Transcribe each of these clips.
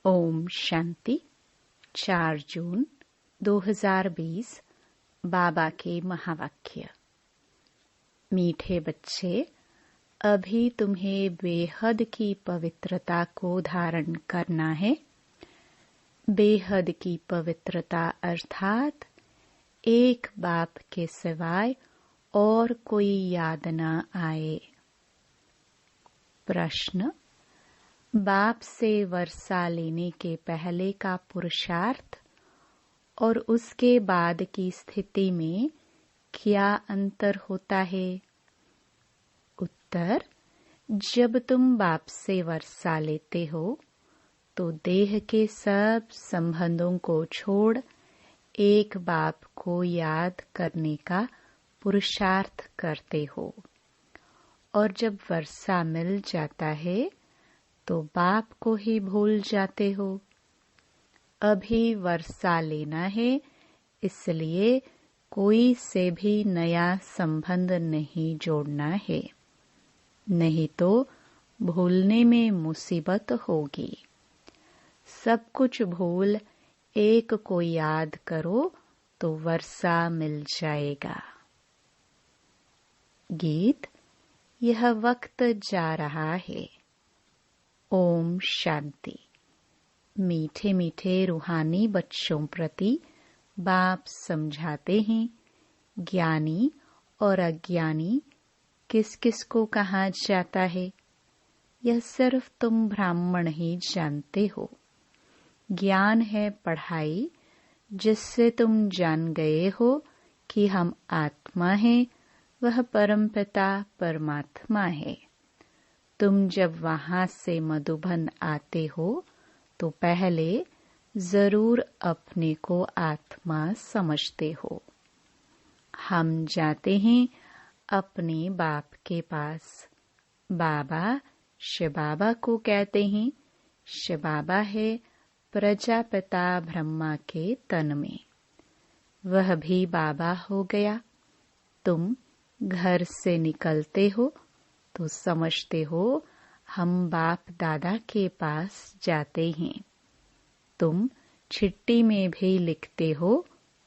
ओम शांति। 4 जून 2020 बाबा के महावाक्य। मीठे बच्चे, अभी तुम्हें बेहद की पवित्रता को धारण करना है। बेहद की पवित्रता अर्थात एक बाप के सिवाय और कोई याद न आए। प्रश्न: बाप से वर्षा लेने के पहले का पुरुषार्थ और उसके बाद की स्थिति में क्या अंतर होता है? उत्तर: जब तुम बाप से वर्षा लेते हो तो देह के सब संबंधों को छोड़ एक बाप को याद करने का पुरुषार्थ करते हो, और जब वर्षा मिल जाता है तो बाप को ही भूल जाते हो। अभी वर्षा लेना है, इसलिए कोई से भी नया संबंध नहीं जोड़ना है, नहीं तो भूलने में मुसीबत होगी। सब कुछ भूल एक को याद करो तो वर्षा मिल जाएगा। गीत। यह वक्त जा रहा है। ओम शांति। मीठे मीठे रूहानी बच्चों प्रति बाप समझाते हैं, ज्ञानी और अज्ञानी किस किस को कहा जाता है, यह सिर्फ तुम ब्राह्मण ही जानते हो। ज्ञान है पढ़ाई, जिससे तुम जान गए हो कि हम आत्मा हैं, वह परमपिता परमात्मा है। तुम जब वहां से मधुबन आते हो तो पहले जरूर अपने को आत्मा समझते हो। हम जाते हैं अपने बाप के पास। बाबा शिव बाबा को कहते हैं। शिव बाबा है प्रजापिता ब्रह्मा के तन में, वह भी बाबा हो गया। तुम घर से निकलते हो तो समझते हो हम बाप दादा के पास जाते हैं। तुम चिट्ठी में भी लिखते हो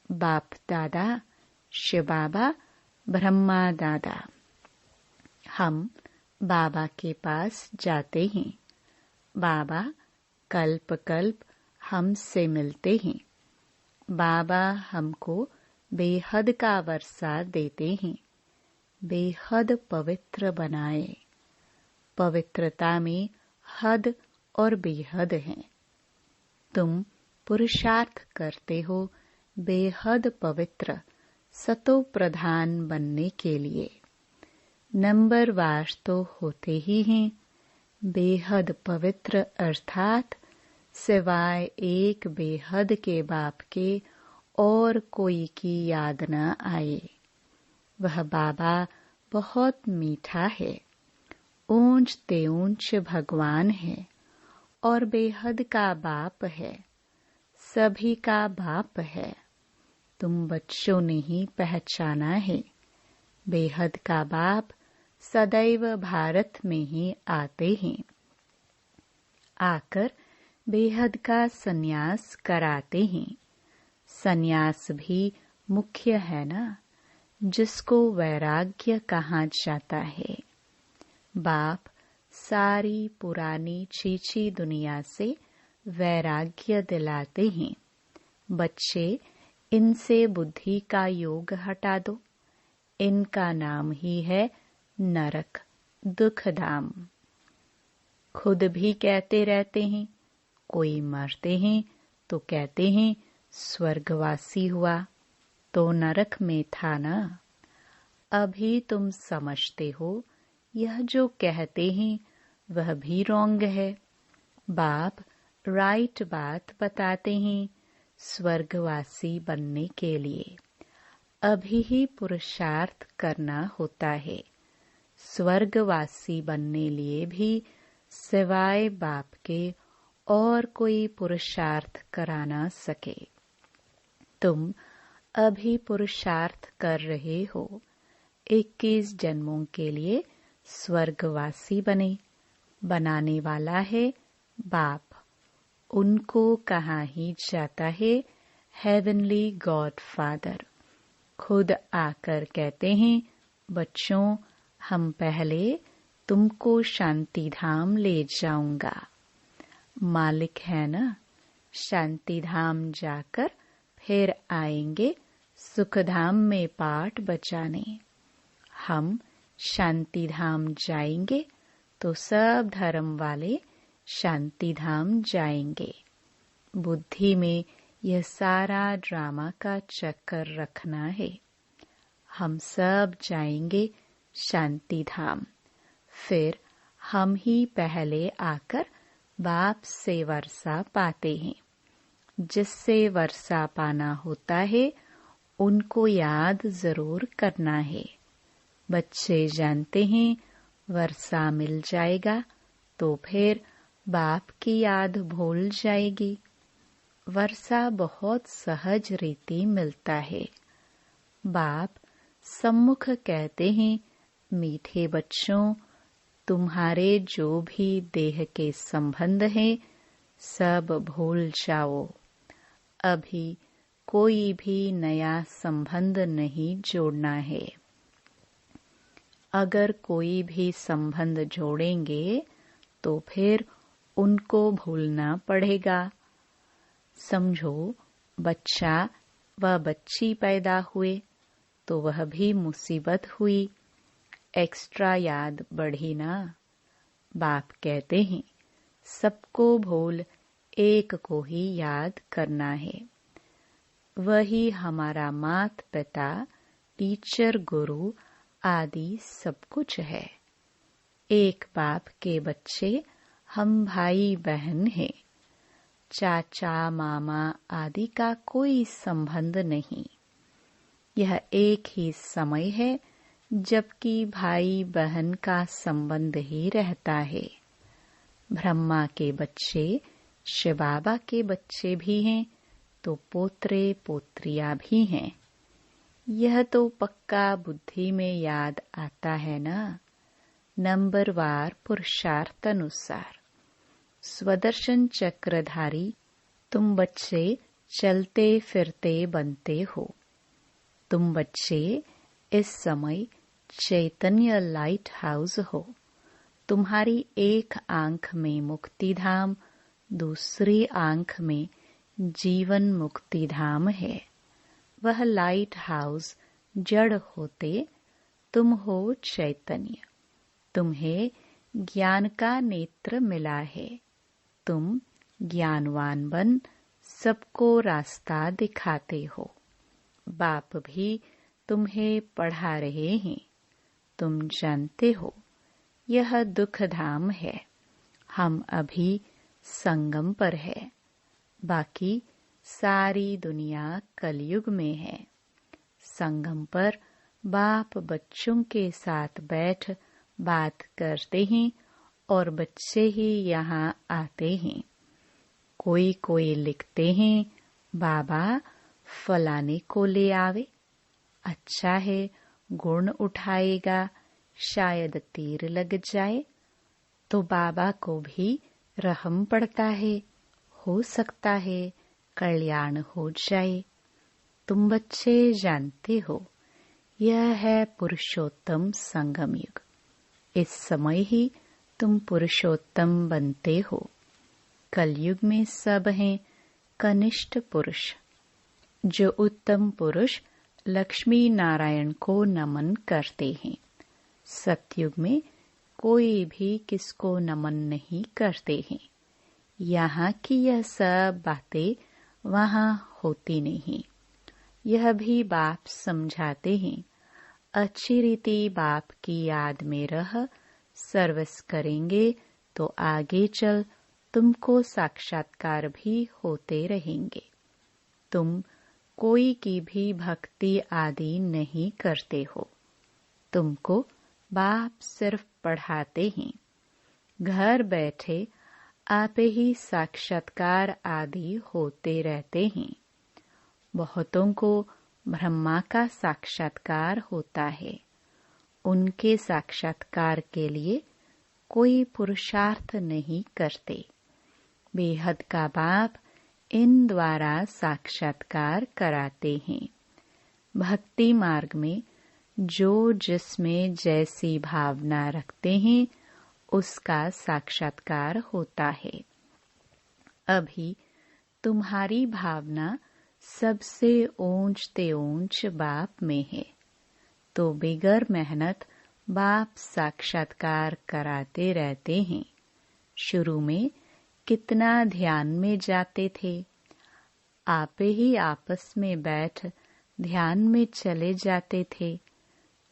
बाप दादा, शिव बाबा, ब्रह्मा दादा। हम बाबा के पास जाते हैं। बाबा कल्प कल्प हमसे मिलते हैं। बाबा हमको बेहद का वर्षा देते हैं, बेहद पवित्र बनाए। पवित्रता में हद और बेहद है। तुम पुरुषार्थ करते हो बेहद पवित्र सतो प्रधान बनने के लिए। नंबरवार तो होते ही हैं। बेहद पवित्र अर्थात सिवाय एक बेहद के बाप के और कोई की याद न आए। वह बाबा बहुत मीठा है, ऊंच ते ऊंच भगवान है और बेहद का बाप है, सभी का बाप है। तुम बच्चों ने ही पहचाना है। बेहद का बाप सदैव भारत में ही आते हैं। आकर बेहद का सन्यास कराते हैं। सन्यास भी मुख्य है ना, जिसको वैराग्य कहा जाता है। बाप सारी पुरानी चीची दुनिया से वैराग्य दिलाते हैं। बच्चे, इनसे बुद्धि का योग हटा दो। इनका नाम ही है नरक, दुखधाम। खुद भी कहते रहते हैं। कोई मरते हैं तो कहते हैं स्वर्गवासी हुआ, तो नरक में था ना। अभी तुम समझते हो यह जो कहते हैं वह भी रॉन्ग है। बाप राइट बात बताते हैं स्वर्गवासी बनने के लिए। अभी ही पुरुषार्थ करना होता है। स्वर्गवासी बनने लिए भी सिवाय बाप के और कोई पुरुषार्थ करा ना सके। तुम अभी पुरुषार्थ कर रहे हो 21 जन्मों के लिए स्वर्गवासी बने। बनाने वाला है बाप। उनको कहा ही जाता है हेवनली गॉड फादर। खुद आकर कहते हैं, बच्चों, हम पहले तुमको शांति धाम ले जाऊंगा। मालिक है ना, शांति धाम जाकर फिर आएंगे सुख धाम में पाठ बचाने। हम शांति धाम जाएंगे तो सब धर्म वाले शांति धाम जाएंगे। बुद्धि में यह सारा ड्रामा का चक्कर रखना है। हम सब जाएंगे शांति धाम, फिर हम ही पहले आकर बाप से वर्षा पाते हैं। जिससे वर्षा पाना होता है उनको याद जरूर करना है। बच्चे जानते हैं वर्षा मिल जाएगा तो फिर बाप की याद भूल जाएगी। वर्षा बहुत सहज रीति मिलता है। बाप सम्मुख कहते हैं, मीठे बच्चों, तुम्हारे जो भी देह के संबंध हैं सब भूल जाओ। अभी कोई भी नया संबंध नहीं जोड़ना है। अगर कोई भी संबंध जोड़ेंगे तो फिर उनको भूलना पड़ेगा। समझो, बच्चा व बच्ची पैदा हुए तो वह भी मुसीबत हुई, एक्स्ट्रा याद बढ़ी ना। बाप कहते हैं, सबको भूल एक को ही याद करना है। वही हमारा मात पिता, टीचर, गुरु आदि सब कुछ है। एक बाप के बच्चे हम भाई बहन हैं। चाचा मामा आदि का कोई संबंध नहीं। यह एक ही समय है जबकि भाई बहन का संबंध ही रहता है। ब्रह्मा के बच्चे शिव बाबा के बच्चे भी हैं तो पोत्रे पोत्रियां भी हैं। यह तो पक्का बुद्धि में याद आता है ना। नंबरवार पुरुषार्थ अनुसार स्वदर्शन चक्रधारी तुम बच्चे चलते फिरते बनते हो। तुम बच्चे इस समय चैतन्य लाइट हाउस हो। तुम्हारी एक आंख में मुक्ति धाम, दूसरी आंख में जीवन मुक्ति धाम है। वह लाइट हाउस जड़ होते तुम हो चैतन्य। तुम्हें ज्ञान का नेत्र मिला है। तुम ज्ञानवान बन सबको रास्ता दिखाते हो। बाप भी तुम्हें पढ़ा रहे हैं। तुम जानते हो यह दुख धाम है। हम अभी संगम पर है, बाकी सारी दुनिया कलयुग में है। संगम पर बाप बच्चों के साथ बैठ बात करते हैं और बच्चे ही यहाँ आते हैं। कोई लिखते हैं, बाबा फलाने को ले आवे। अच्छा है, गुण उठाएगा, शायद तीर लग जाए। तो बाबा को भी रहम पड़ता है, हो सकता है कल्याण हो जाए। तुम बच्चे जानते हो यह है पुरुषोत्तम संगम युग। इस समय ही तुम पुरुषोत्तम बनते हो। कलयुग में सब हैं कनिष्ठ पुरुष। जो उत्तम पुरुष लक्ष्मी नारायण को नमन करते हैं। सतयुग में कोई भी किसको नमन नहीं करते हैं। यहाँ की यह सब बातें वहाँ होती नहीं। यह भी बाप समझाते हैं। अच्छी रीति बाप की याद में रह सर्विस करेंगे तो आगे चल तुमको साक्षात्कार भी होते रहेंगे। तुम कोई की भी भक्ति आदि नहीं करते हो। तुमको बाप सिर्फ पढ़ाते हैं। घर बैठे आप ही साक्षात्कार आदि होते रहते हैं। बहुतों को ब्रह्मा का साक्षात्कार होता है। उनके साक्षात्कार के लिए कोई पुरुषार्थ नहीं करते। बेहद का बाप इन द्वारा साक्षात्कार कराते हैं। भक्ति मार्ग में जो जिसमें जैसी भावना रखते हैं उसका साक्षात्कार होता है। अभी तुम्हारी भावना सबसे ऊंचते ऊंच बाप में है, तो बिगर मेहनत बाप साक्षात्कार कराते रहते हैं। शुरू में कितना ध्यान में जाते थे, आप ही आपस में बैठ ध्यान में चले जाते थे।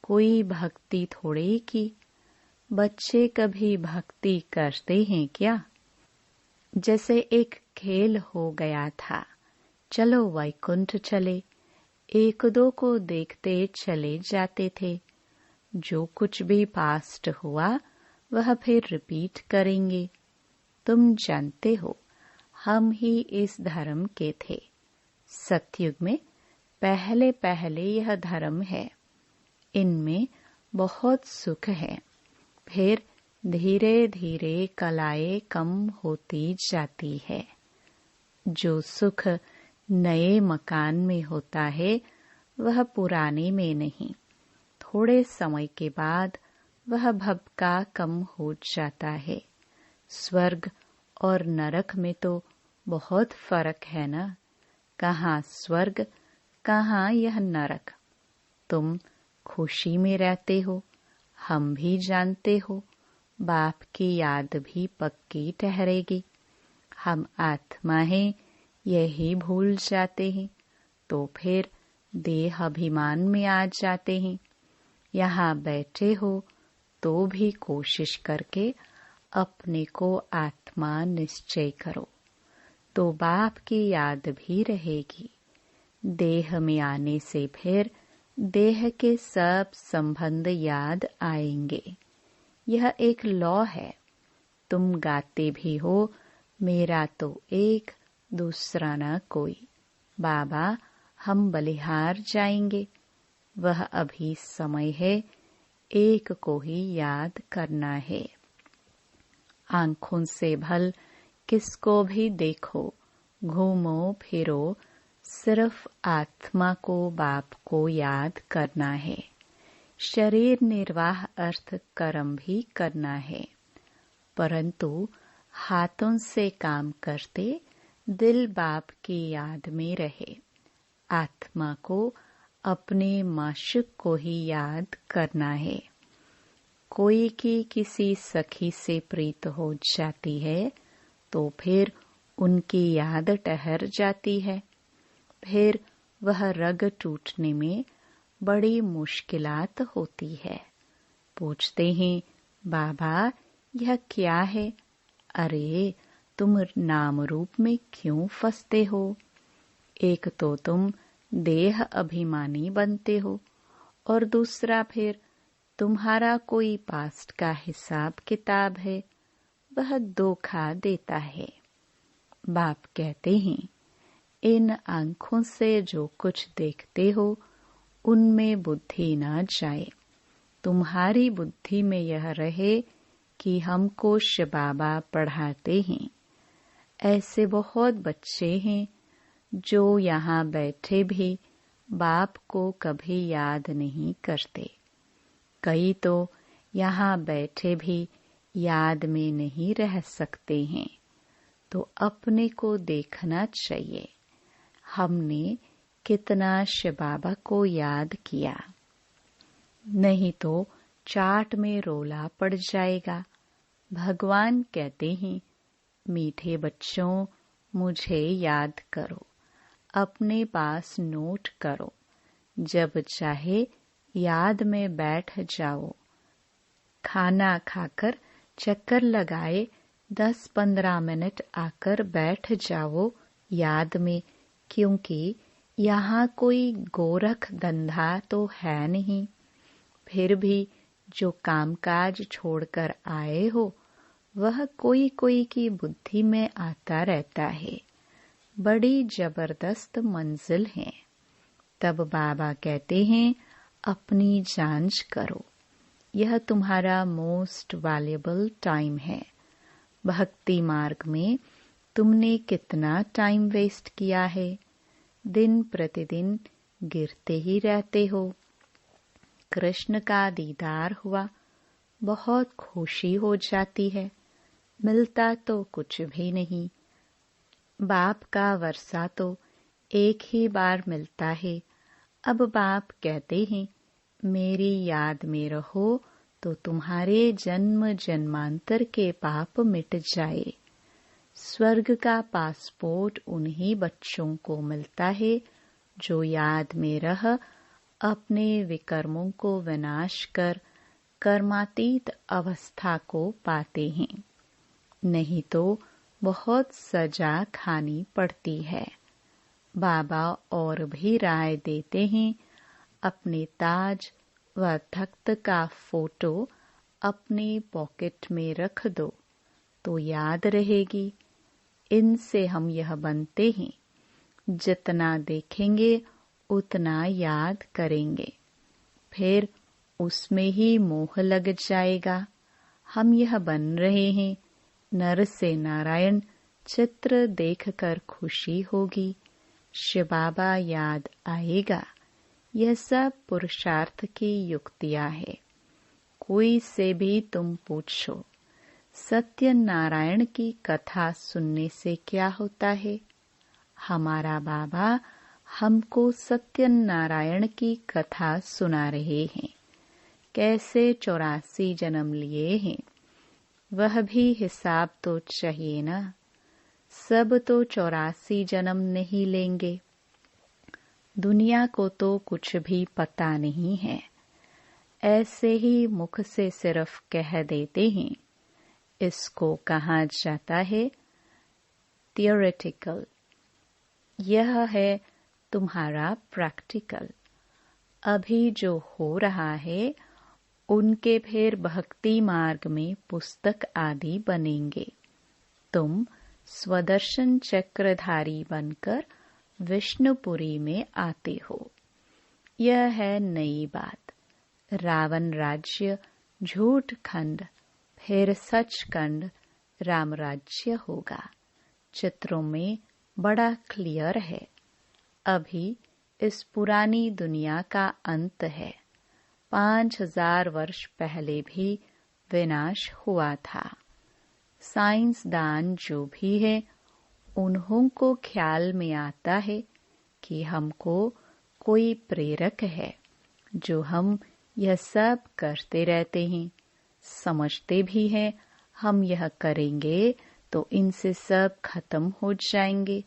कोई भक्ति थोड़े की। बच्चे कभी भक्ति करते हैं क्या? जैसे एक खेल हो गया था, चलो वैकुंठ चले, एक दो को देखते चले जाते थे। जो कुछ भी पास्ट हुआ वह फिर रिपीट करेंगे। तुम जानते हो हम ही इस धर्म के थे। सतयुग में पहले पहले यह धर्म है, इनमें बहुत सुख है। फिर धीरे धीरे कलाएं कम होती जाती है। जो सुख नए मकान में होता है वह पुराने में नहीं। थोड़े समय के बाद वह भबका कम हो जाता है। स्वर्ग और नरक में तो बहुत फर्क है ना। कहाँ स्वर्ग, कहाँ यह नरक। तुम खुशी में रहते हो, हम भी जानते हो। बाप की याद भी पक्की ठहरेगी। हम आत्मा हैं, यही भूल जाते हैं, तो फिर देह अभिमान में आ जाते हैं। यहाँ बैठे हो तो भी कोशिश करके अपने को आत्मा निश्चय करो, तो बाप की याद भी रहेगी। देह में आने से फिर देह के सब संबंध याद आएंगे। यह एक लॉ है। तुम गाते भी हो, मेरा तो एक, दूसरा न कोई। बाबा हम बलिहार जाएंगे, वह अभी समय है, एक को ही याद करना है। आंखों से भल किसको भी देखो, घूमो फिरो, सिर्फ आत्मा को बाप को याद करना है। शरीर निर्वाह अर्थ कर्म भी करना है, परंतु हाथों से काम करते दिल बाप की याद में रहे। आत्मा को अपने माशुक को ही याद करना है। कोई की किसी सखी से प्रीत हो जाती है तो फिर उनकी याद ठहर जाती है। फिर वह रग टूटने में बड़ी मुश्किलात होती है। पूछते हैं बाबा यह क्या है? अरे तुम नाम रूप में क्यों फंसते हो? एक तो तुम देह अभिमानी बनते हो और दूसरा फिर तुम्हारा कोई पास्ट का हिसाब किताब है, वह धोखा देता है। बाप कहते हैं इन आंखों से जो कुछ देखते हो उनमें बुद्धि न जाए। तुम्हारी बुद्धि में यह रहे कि हमको शिव बाबा पढ़ाते हैं। ऐसे बहुत बच्चे हैं जो यहाँ बैठे भी बाप को कभी याद नहीं करते। कई तो यहाँ बैठे भी याद में नहीं रह सकते हैं। तो अपने को देखना चाहिए, हमने कितना शिव बाबा को याद किया। नहीं तो चाट में रोला पड़ जाएगा। भगवान कहते हैं मीठे बच्चों मुझे याद करो, अपने पास नोट करो, जब चाहे याद में बैठ जाओ। खाना खाकर चक्कर लगाए 10-15 मिनट आकर बैठ जाओ याद में, क्योंकि यहाँ कोई गोरख धंधा तो है नहीं। फिर भी जो कामकाज छोड़कर आए हो वह कोई कोई की बुद्धि में आता रहता है। बड़ी जबरदस्त मंजिल है। तब बाबा कहते हैं अपनी जांच करो, यह तुम्हारा मोस्ट वैल्यूएबल टाइम है। भक्ति मार्ग में तुमने कितना टाइम वेस्ट किया है, दिन प्रतिदिन गिरते ही रहते हो। कृष्ण का दीदार हुआ, बहुत खुशी हो जाती है, मिलता तो कुछ भी नहीं। बाप का वर्षा तो एक ही बार मिलता है। अब बाप कहते हैं, मेरी याद में रहो तो तुम्हारे जन्म जन्मांतर के पाप मिट जाए। स्वर्ग का पासपोर्ट उन्हीं बच्चों को मिलता है जो याद में रह अपने विकर्मों को विनाश कर कर्मातीत अवस्था को पाते हैं। नहीं तो बहुत सजा खानी पड़ती है। बाबा और भी राय देते हैं, अपने ताज व तख्त का फोटो अपने पॉकेट में रख दो तो याद रहेगी। इनसे हम यह बनते हैं, जितना देखेंगे उतना याद करेंगे, फिर उसमें ही मोह लग जाएगा। हम यह बन रहे हैं, नर से नारायण चित्र देखकर खुशी होगी, शिव बाबा याद आएगा। यह सब पुरुषार्थ की युक्तियां है। कोई से भी तुम पूछो, सत्यनारायण की कथा सुनने से क्या होता है? हमारा बाबा हमको सत्यनारायण की कथा सुना रहे हैं। कैसे 84 जन्म लिए हैं, वह भी हिसाब तो चाहिए ना। सब तो 84 जन्म नहीं लेंगे। दुनिया को तो कुछ भी पता नहीं है, ऐसे ही मुख से सिर्फ कह देते हैं। इसको कहा जाता है थियोरेटिकल। यह है तुम्हारा प्रैक्टिकल। अभी जो हो रहा है उनके फिर भक्ति मार्ग में पुस्तक आदि बनेंगे। तुम स्वदर्शन चक्रधारी बनकर विष्णुपुरी में आते हो। यह है नई बात। रावण राज्य झूठ खंड, फिर सचखंड राम राज्य होगा। चित्रों में बड़ा क्लियर है। अभी इस पुरानी दुनिया का अंत है। 5000 वर्ष पहले भी विनाश हुआ था। साइंसदान जो भी है, उन्हों को ख्याल में आता है कि हमको कोई प्रेरक है, जो हम यह सब करते रहते हैं। समझते भी हैं हम यह करेंगे तो इनसे सब खत्म हो जाएंगे,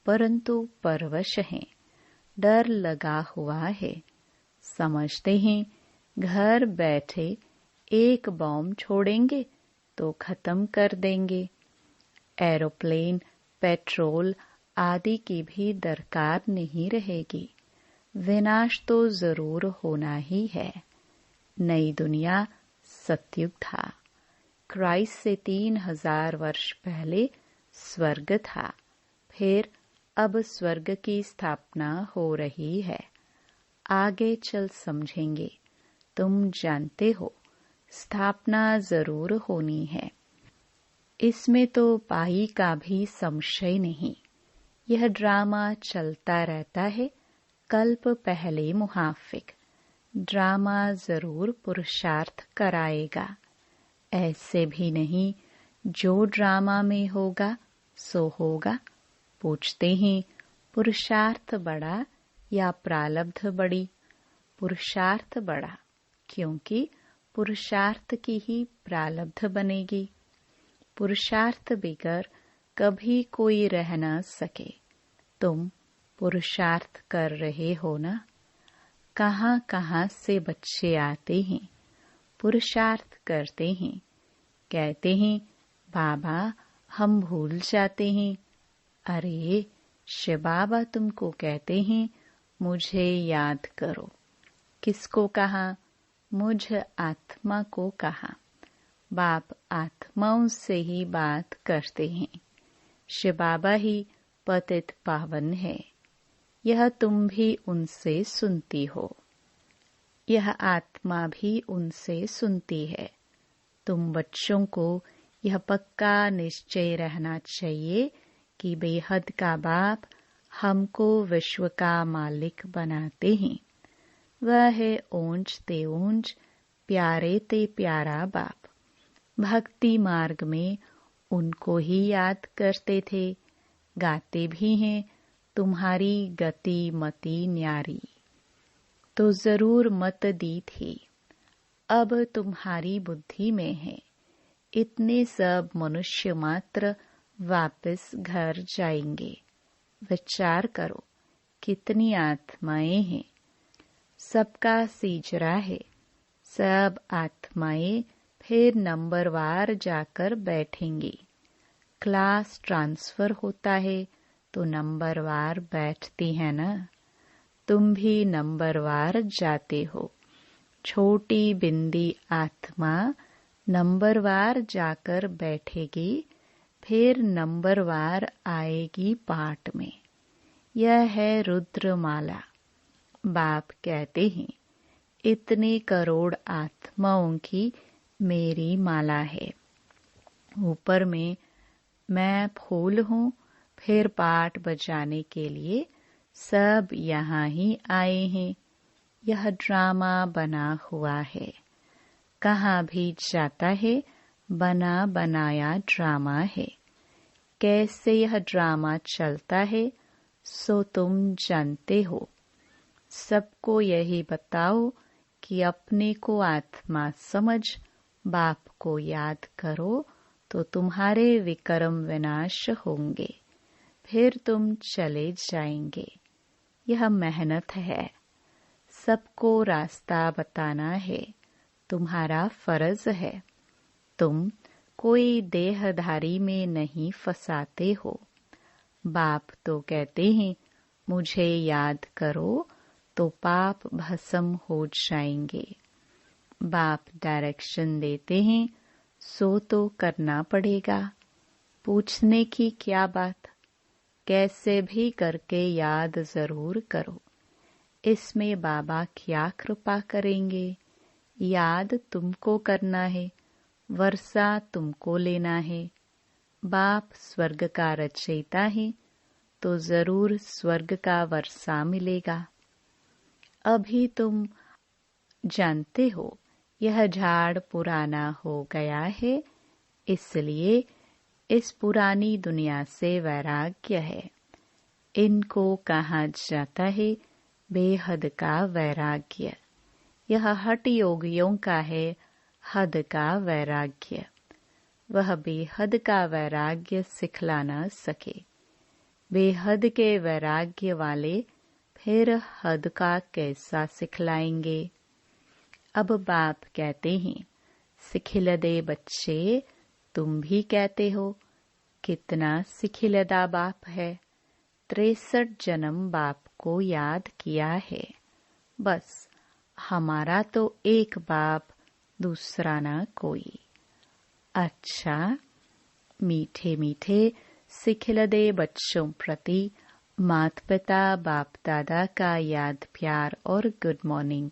परंतु परवश हैं, डर लगा हुआ है। समझते हैं घर बैठे एक बॉम्ब छोड़ेंगे तो खत्म कर देंगे। एरोप्लेन, पेट्रोल आदि की भी दरकार नहीं रहेगी। विनाश तो जरूर होना ही है। नई दुनिया सतयुग था। क्राइस्ट से 3000 वर्ष पहले स्वर्ग था। फिर अब स्वर्ग की स्थापना हो रही है। आगे चल समझेंगे। तुम जानते हो स्थापना जरूर होनी है, इसमें तो पाई का भी संशय नहीं। यह ड्रामा चलता रहता है। कल्प पहले मुहाफिक ड्रामा जरूर पुरुषार्थ कराएगा। ऐसे भी नहीं जो ड्रामा में होगा सो होगा। पूछते हैं पुरुषार्थ बड़ा या प्रारब्ध बड़ी? पुरुषार्थ बड़ा, क्योंकि पुरुषार्थ की ही प्रारब्ध बनेगी। पुरुषार्थ बिगर कभी कोई रह न सके। तुम पुरुषार्थ कर रहे हो ना? कहाँ कहाँ से बच्चे आते हैं, पुरुषार्थ करते हैं, कहते हैं बाबा हम भूल जाते हैं। अरे शिव बाबा तुमको कहते हैं मुझे याद करो। किसको कहा? मुझ आत्मा को कहा। बाप आत्माओं से ही बात करते हैं। शिव बाबा ही पतित पावन है। यह तुम भी उनसे सुनती हो, यह आत्मा भी उनसे सुनती है। तुम बच्चों को यह पक्का निश्चय रहना चाहिए कि बेहद का बाप हमको विश्व का मालिक बनाते हैं। वह है ऊंच ते ऊंच, प्यारे ते प्यारा बाप। भक्ति मार्ग में उनको ही याद करते थे, गाते भी हैं तुम्हारी गति मति न्यारी। तो जरूर मत दी थी, अब तुम्हारी बुद्धि में है। इतने सब मनुष्य मात्र वापस घर जाएंगे। विचार करो कितनी आत्माएं हैं। सबका सीजरा है। सब आत्माएं फिर नंबरवार जाकर बैठेंगी। क्लास ट्रांसफर होता है तो नंबरवार बैठती है ना। तुम भी नंबरवार जाते हो। छोटी बिंदी आत्मा नंबरवार जाकर बैठेगी, फिर नंबरवार आएगी पाठ में। यह है रुद्रमाला। बाप कहते हैं इतने करोड़ आत्माओं की मेरी माला है। ऊपर में मैं फूल हूँ। फिर पाठ बजाने के लिए सब यहाँ ही आए हैं। यह ड्रामा बना हुआ है। कहाँ भी जाता है बना बनाया ड्रामा है। कैसे यह ड्रामा चलता है सो तुम जानते हो। सबको यही बताओ कि अपने को आत्मा समझ बाप को याद करो तो तुम्हारे विकर्म विनाश होंगे। फिर तुम चले जाएंगे। यह मेहनत है। सबको रास्ता बताना है, तुम्हारा फर्ज है। तुम कोई देहधारी में नहीं फंसाते हो। बाप तो कहते हैं मुझे याद करो तो पाप भस्म हो जाएंगे। बाप डायरेक्शन देते हैं सो तो करना पड़ेगा। पूछने की क्या बात। कैसे भी करके याद जरूर करो। इसमें बाबा क्या कृपा करेंगे। याद तुमको करना है, वर्षा तुमको लेना है। बाप स्वर्ग का रचयिता है तो जरूर स्वर्ग का वर्षा मिलेगा। अभी तुम जानते हो यह झाड़ पुराना हो गया है, इसलिए इस पुरानी दुनिया से वैराग्य है। इनको कहा जाता है बेहद का वैराग्य। यह हठ योगियों का है हद का वैराग्य। वह बेहद का वैराग्य सिखला न सके। बेहद के वैराग्य वाले फिर हद का कैसा सिखलाएंगे। अब बाप कहते हैं सिखिलदे बच्चे, तुम भी कहते हो कितना सिखिलदा बाप है। 63 जन्म बाप को याद किया है। बस हमारा तो एक बाप, दूसरा ना कोई। अच्छा, मीठे मीठे सिखिलदे बच्चों प्रति माता पिता बाप दादा का याद प्यार और गुड मॉर्निंग।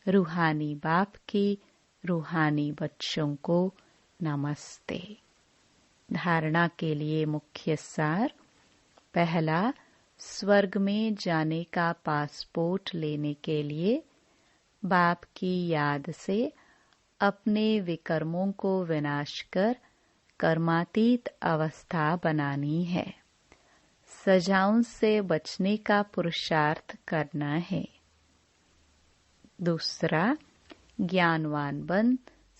रूहानी बाप की रूहानी बच्चों को नमस्ते। धारणा के लिए मुख्य सार। पहला, स्वर्ग में जाने का पासपोर्ट लेने के लिए बाप की याद से अपने विकर्मों को विनाश कर कर्मातीत अवस्था बनानी है। सजाओं से बचने का पुरुषार्थ करना है। दूसरा, ज्ञानवान बन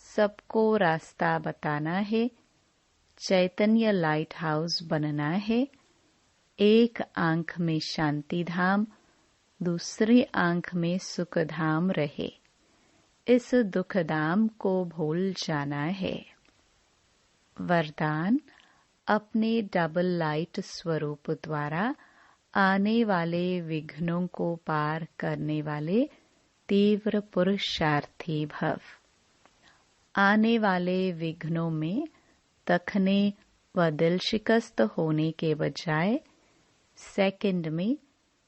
सबको रास्ता बताना है। चैतन्य लाइट हाउस बनना है। एक आंख में शांति धाम, दूसरी आंख में सुख धाम रहे। इस दुख धाम को भूल जाना है। वरदान, अपने डबल लाइट स्वरूप द्वारा आने वाले विघ्नों को पार करने वाले तीव्र पुरुषार्थी भव। आने वाले विघ्नों में तखने व दिल शिकस्त होने के बजाय सेकंड में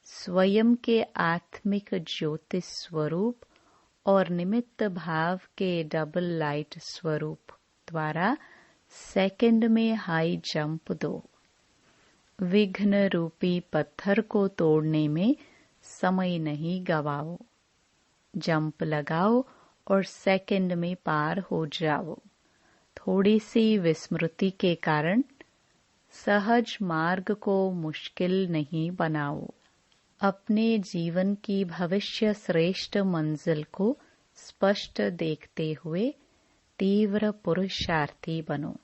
स्वयं के आत्मिक ज्योतिष स्वरूप और निमित्त भाव के डबल लाइट स्वरूप द्वारा सेकंड में हाई जंप दो। विघ्न रूपी पत्थर को तोड़ने में समय नहीं गवाओ। जंप लगाओ और सेकंड में पार हो जाओ। थोड़ी सी विस्मृति के कारण सहज मार्ग को मुश्किल नहीं बनाओ। अपने जीवन की भविष्य श्रेष्ठ मंजिल को स्पष्ट देखते हुए तीव्र पुरुषार्थी बनो।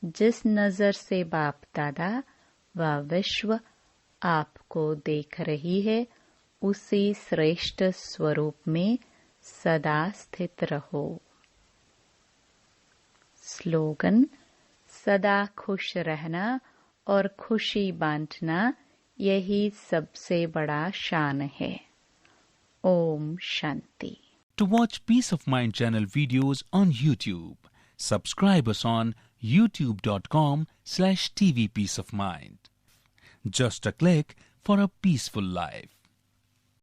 जिस नजर से बाप दादा व विश्व आपको देख रही है, उसी श्रेष्ठ स्वरूप में सदा स्थित रहो। स्लोगन: सदा खुश रहना और खुशी बांटना, यही सबसे बड़ा शान है। Om Shanti. To watch Peace of Mind channel videos on YouTube, subscribe us on youtube.com/tvpeaceofmind. Just a click for a peaceful life.